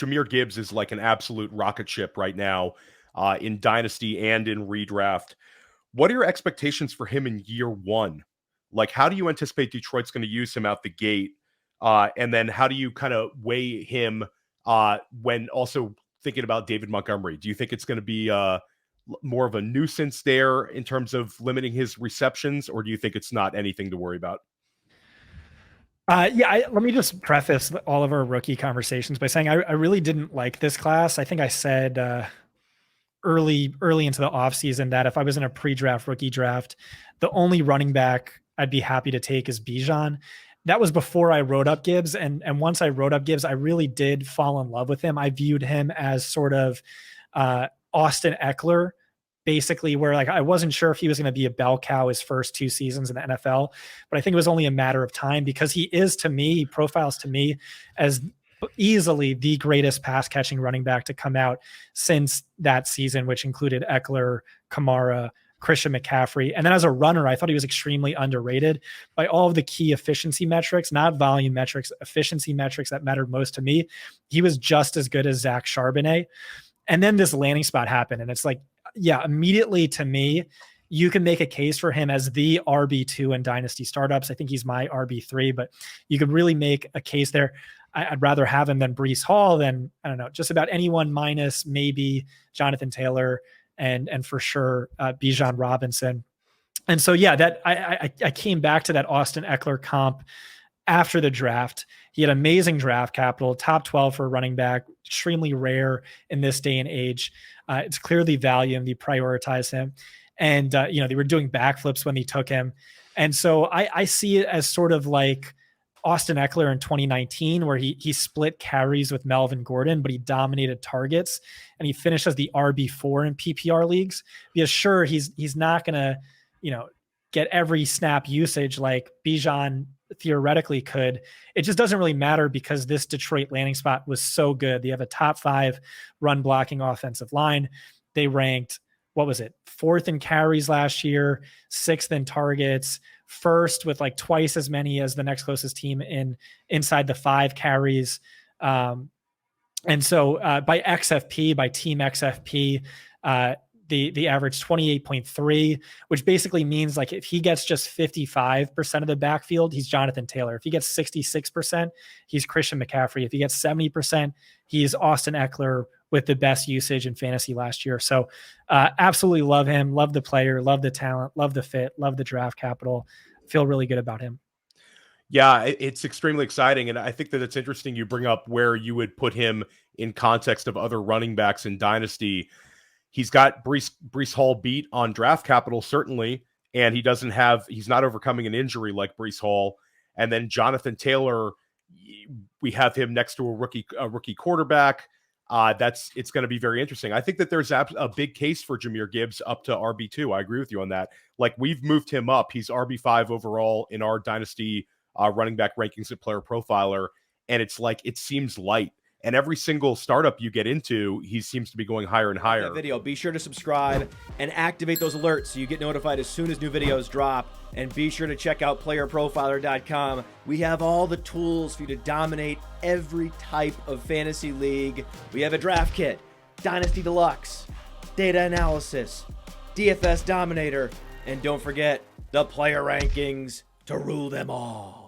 Jahmyr Gibbs is like an absolute rocket ship right now in Dynasty and in redraft. What are your expectations for him in year one? Like, how do you anticipate Detroit's going to use him out the gate? And then how do you kind of weigh him when also thinking about David Montgomery? Do you think it's going to be more of a nuisance there in terms of limiting his receptions, or do you think it's not anything to worry about? Let me just preface all of our rookie conversations by saying I really didn't like this class. I think I said early into the offseason that if I was in a pre-draft rookie draft, the only running back I'd be happy to take is Bijan. That was before I wrote up Gibbs. And once I wrote up Gibbs, I really did fall in love with him. I viewed him as sort of Austin Eckler, basically, where like I wasn't sure if he was going to be a bell cow his first 2 seasons in the NFL, but I think it was only a matter of time because he is, to me, he profiles to me as easily the greatest pass catching running back to come out since that season, which included Eckler, Kamara, Christian McCaffrey. And then as a runner, I thought he was extremely underrated by all of the key efficiency metrics, not volume metrics, efficiency metrics that mattered most to me. He was just as good as Zach Charbonnet. And then this landing spot happened. And it's like, yeah, immediately to me, you can make a case for him as the RB2 in dynasty startups. I think he's my RB3, but you could really make a case there. I'd rather have him than Breece Hall than, I don't know, just about anyone minus maybe Jonathan Taylor and for sure Bijan Robinson. And so, yeah, that I came back to that Austin Eckler comp after the draft. He had amazing draft capital, top 12 for a running back, extremely rare in this day and age. It's clearly value and they prioritize him. And, they were doing backflips when they took him. And so I see it as sort of like Austin Eckler in 2019, where he split carries with Melvin Gordon, but he dominated targets and he finished as the RB4 in PPR leagues. Because sure, he's not going to, get every snap usage like Bijan theoretically could. It just doesn't really matter because this Detroit landing spot was so good. They have a top 5 run blocking offensive line. They ranked, what was it? 4th in carries last year, 6th in targets, 1st with like twice as many as the next closest team inside the 5 carries. And so by XFP, by team XFP, the average 28.3, which basically means like if he gets just 55% of the backfield, he's Jonathan Taylor. If he gets 66%, he's Christian McCaffrey. If he gets 70%, he's Austin Eckler with the best usage in fantasy last year. So absolutely love him, love the player, love the talent, love the fit, love the draft capital. Feel really good about him. Yeah, it's extremely exciting. And I think that it's interesting you bring up where you would put him in context of other running backs in Dynasty. He's got Breece Hall beat on draft capital, certainly, and he's not overcoming an injury like Breece Hall. And then Jonathan Taylor, we have him next to a rookie quarterback. It's going to be very interesting. I think that there's a big case for Jahmyr Gibbs up to RB2. I agree with you on that. Like, we've moved him up. He's RB5 overall in our Dynasty running back rankings at Player Profiler, and it's like it seems light. And every single startup you get into, he seems to be going higher and higher. Video. Be sure to subscribe and activate those alerts so you get notified as soon as new videos drop. And be sure to check out playerprofiler.com. We have all the tools for you to dominate every type of fantasy league. We have a draft kit, Dynasty Deluxe, data analysis, DFS Dominator, and don't forget the player rankings to rule them all.